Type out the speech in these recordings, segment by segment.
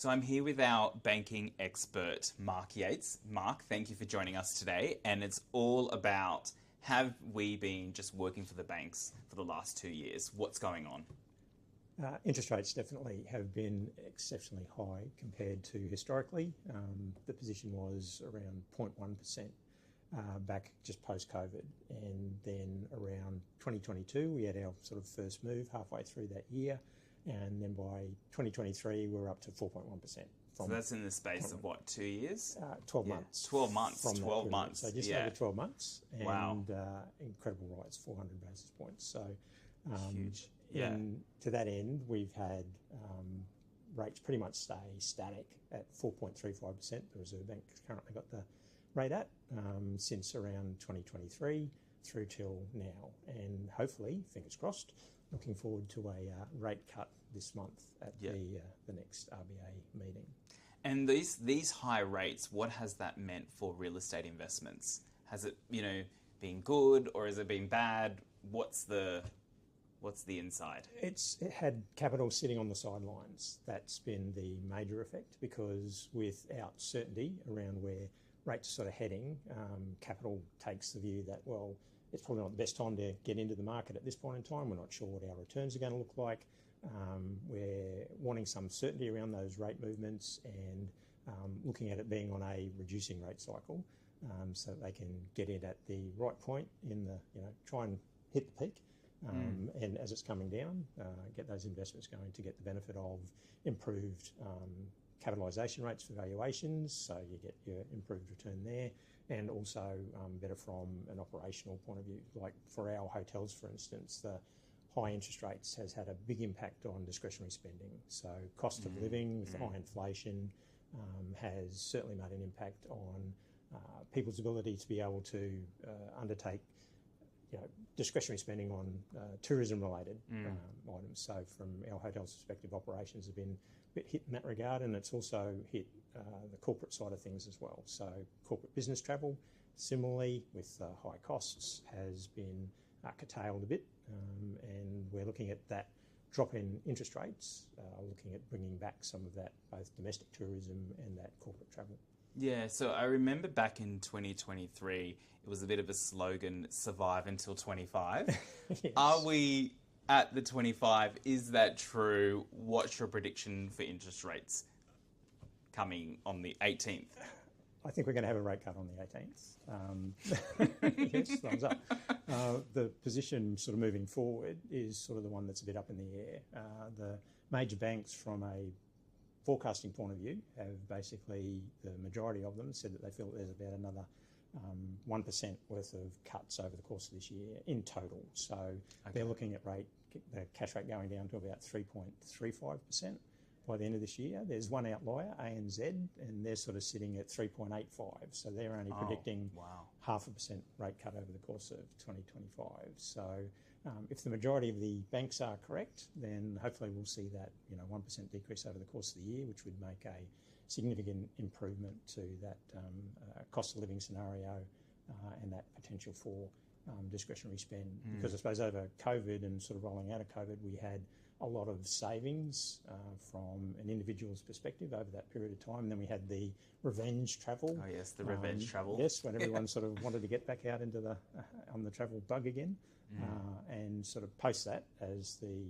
So I'm here with our banking expert, Mark Yates. Mark, thank you for joining us today. And it's all about, have we been just working for the banks for the last 2 years? What's going on? Interest rates definitely have been exceptionally high compared to historically. The position was around 0.1% back just post-COVID. And then around 2022, we had our sort of first move halfway through that year. And then by 2023, we're up to 4.1%. So that's in the space of what, 2 years? 12 months. 12 months. 12 months. So just over 12 months. And wow. Incredible rise, 400 basis points. So huge. Yeah. And to that end, we've had rates pretty much stay static at 4.35%. The Reserve Bank has currently got the rate at since around 2023 through till now. And hopefully, fingers crossed, looking forward to a rate cut this month at the next RBA meeting. And these high rates, what has that meant for real estate investments? Has it, been good or has it been bad? What's the inside? It had capital sitting on the sidelines. That's been the major effect, because without certainty around where rates are sort of heading, capital takes the view that, well, it's probably not the best time to get into the market at this point in time. We're not sure what our returns are going to look like. We're wanting some certainty around those rate movements and looking at it being on a reducing rate cycle, so that they can get in at the right point in the, try and hit the peak. And as it's coming down, get those investments going to get the benefit of improved capitalisation rates for valuations, so you get your improved return there, and also better from an operational point of view. Like for our hotels, for instance, the high interest rates has had a big impact on discretionary spending. So cost of living with the high inflation has certainly made an impact on people's ability to be able to undertake discretionary spending on tourism-related items. So from our hotel's perspective, operations have been a bit hit in that regard, and it's also hit the corporate side of things as well. So corporate business travel, similarly, with high costs, has been curtailed a bit, and we're looking at that drop in interest rates, looking at bringing back some of that, both domestic tourism and that corporate travel. Yeah, so I remember back in 2023, it was a bit of a slogan, survive until 25. Yes. Are we at the 25? Is that true? What's your prediction for interest rates coming on the 18th? I think we're going to have a rate cut on the 18th. Yes, thumbs up. The position sort of moving forward is sort of the one that's a bit up in the air. The major banks, from a forecasting point of view, have basically, the majority of them said that they feel that there's about another 1% worth of cuts over the course of this year in total. So they're looking at the cash rate going down to about 3.35% by the end of this year. There's one outlier, ANZ, and they're sort of sitting at 3.85%. So they're only predicting 0.5% rate cut over the course of 2025. So if the majority of the banks are correct, then hopefully we'll see that 1% decrease over the course of the year, which would make a significant improvement to that cost of living scenario and that potential for discretionary spend. Because I suppose over COVID and sort of rolling out of COVID, we had a lot of savings from an individual's perspective over that period of time. And then we had the revenge travel. Oh yes, the revenge travel. Yes, when everyone sort of wanted to get back out into on the travel bug again. And sort of post that, as the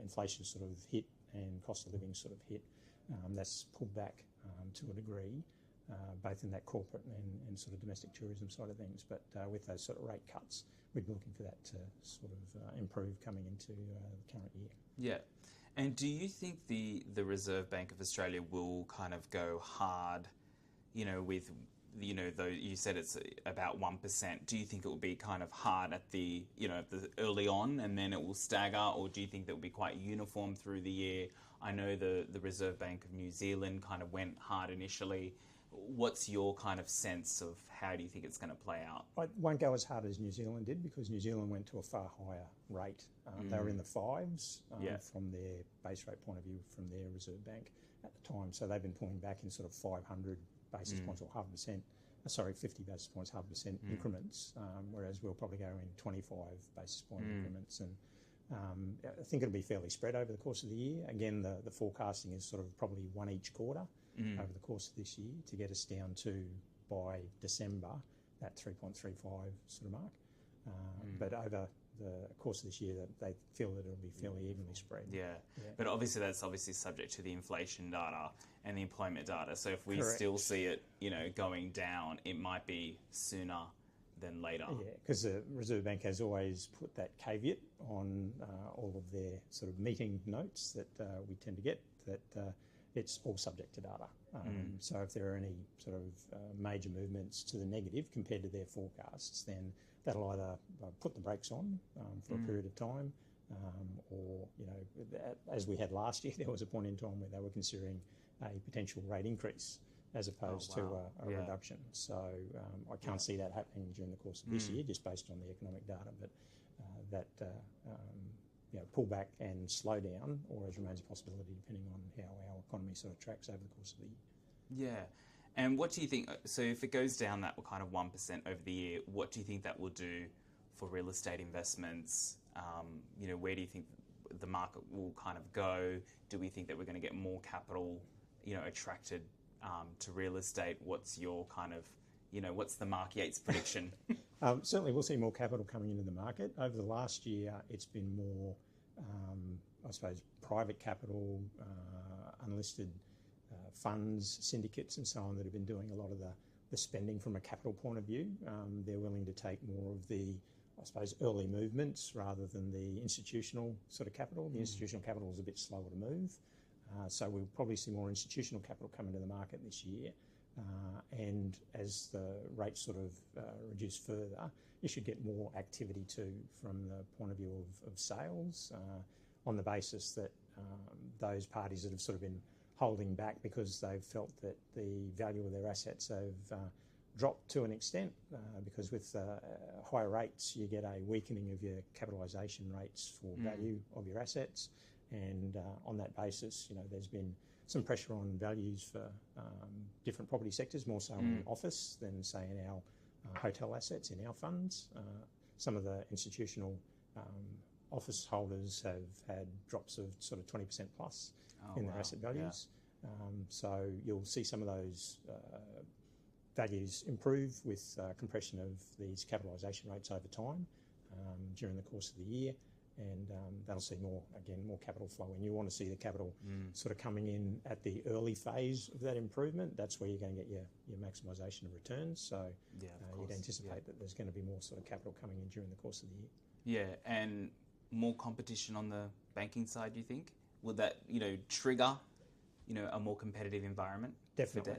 inflation sort of hit and cost of living sort of hit, that's pulled back to a degree, both in that corporate and sort of domestic tourism side of things. But with those sort of rate cuts, we'd be looking for that to sort of improve coming into the current year. Yeah. And do you think the Reserve Bank of Australia will kind of go hard, with, though you said it's about 1%, do you think it will be kind of hard at the early on and then it will stagger, or do you think that will be quite uniform through the year? I know the Reserve Bank of New Zealand kind of went hard initially. What's your kind of sense of how do you think it's going to play out? I won't go as hard as New Zealand did, because New Zealand went to a far higher rate. They were in the fives from their base rate point of view from their Reserve Bank at the time. So they've been pulling back in sort of 500 basis points or 0.5%. 50 basis points, 0.5% increments, whereas we'll probably go in 25 basis point increments. And I think it'll be fairly spread over the course of the year. Again, the forecasting is sort of probably one each quarter over the course of this year to get us down to, by December, that 3.35 sort of mark. But over the course of this year, that they feel that it'll be fairly evenly spread. Yeah. But obviously that's obviously subject to the inflation data and the employment data. So if we Correct. still see it, going down, it might be sooner than later. Yeah, because the Reserve Bank has always put that caveat on all of their sort of meeting notes that we tend to get, that it's all subject to data. So if there are any sort of major movements to the negative compared to their forecasts, then that'll either put the brakes on for a period of time, or, as we had last year, there was a point in time where they were considering a potential rate increase as opposed to a reduction. So I can't see that happening during the course of this year, just based on the economic data. But that pullback and slow down always remains a possibility, depending on how our economy sort of tracks over the course of the year. Yeah. And what do you think, so if it goes down that kind of 1% over the year, what do you think that will do for real estate investments? Where do you think the market will kind of go? Do we think that we're going to get more capital, attracted to real estate? What's your kind of, what's the Mark Yates prediction? Certainly we'll see more capital coming into the market. Over the last year, it's been more, I suppose, private capital, unlisted funds, syndicates and so on that have been doing a lot of the spending from a capital point of view. They're willing to take more of the, I suppose, early movements rather than the institutional sort of capital. The institutional capital is a bit slower to move. So we'll probably see more institutional capital come into the market this year. And as the rates sort of reduce further, you should get more activity too from the point of view of sales, on the basis that those parties that have sort of been holding back because they've felt that the value of their assets have dropped to an extent, because with higher rates you get a weakening of your capitalisation rates for value of your assets. And on that basis, there's been some pressure on values for different property sectors, more so in office than, say, in our hotel assets, in our funds. Some of the institutional office holders have had drops of sort of 20% plus in their asset values. Yeah. So you'll see some of those values improve with compression of these capitalisation rates over time during the course of the year. And that'll see more capital flow. And you want to see the capital sort of coming in at the early phase of that improvement. That's where you're going to get your maximisation of returns. So you'd anticipate that there's going to be more sort of capital coming in during the course of the year. Yeah, and more competition on the banking side, do you think? Will that, trigger, a more competitive environment? Definitely.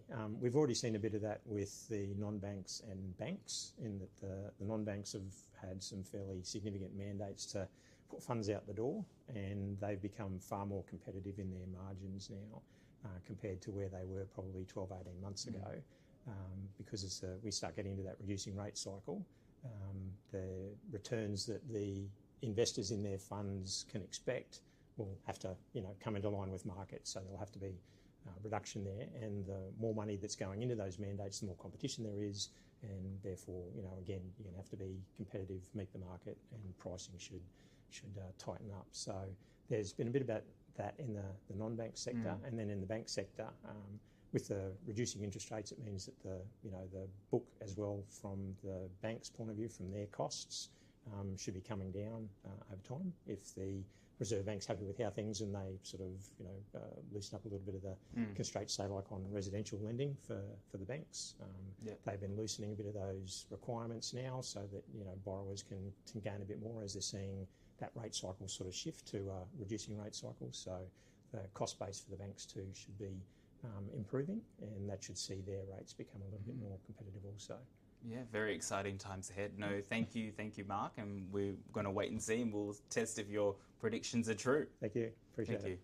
Yeah. We've already seen a bit of that with the non-banks and banks, in that the non-banks have had some fairly significant mandates to put funds out the door, and they've become far more competitive in their margins now compared to where they were probably 12, 18 months ago. Because as we start getting into that reducing rate cycle, the returns that the investors in their funds can expect will have to, come into line with market. So there'll have to be reduction there, and the more money that's going into those mandates, the more competition there is, and therefore, again, you're going to have to be competitive, meet the market, and pricing should tighten up. So there's been a bit about that in the non-bank sector, and then in the bank sector, with the reducing interest rates, it means that the book as well from the bank's point of view, from their costs, should be coming down over time. If the Reserve Bank's happy with how things, and they sort of, loosen up a little bit of the constraints, say, like on residential lending for the banks. They've been loosening a bit of those requirements now, so that, borrowers can gain a bit more as they're seeing that rate cycle sort of shift to a reducing rate cycle. So the cost base for the banks too should be improving, and that should see their rates become a little bit more competitive also. Yeah, very exciting times ahead. No, thank you, Mark, and we're going to wait and see, and we'll test if your predictions are true. Thank you. Appreciate it. Thank you.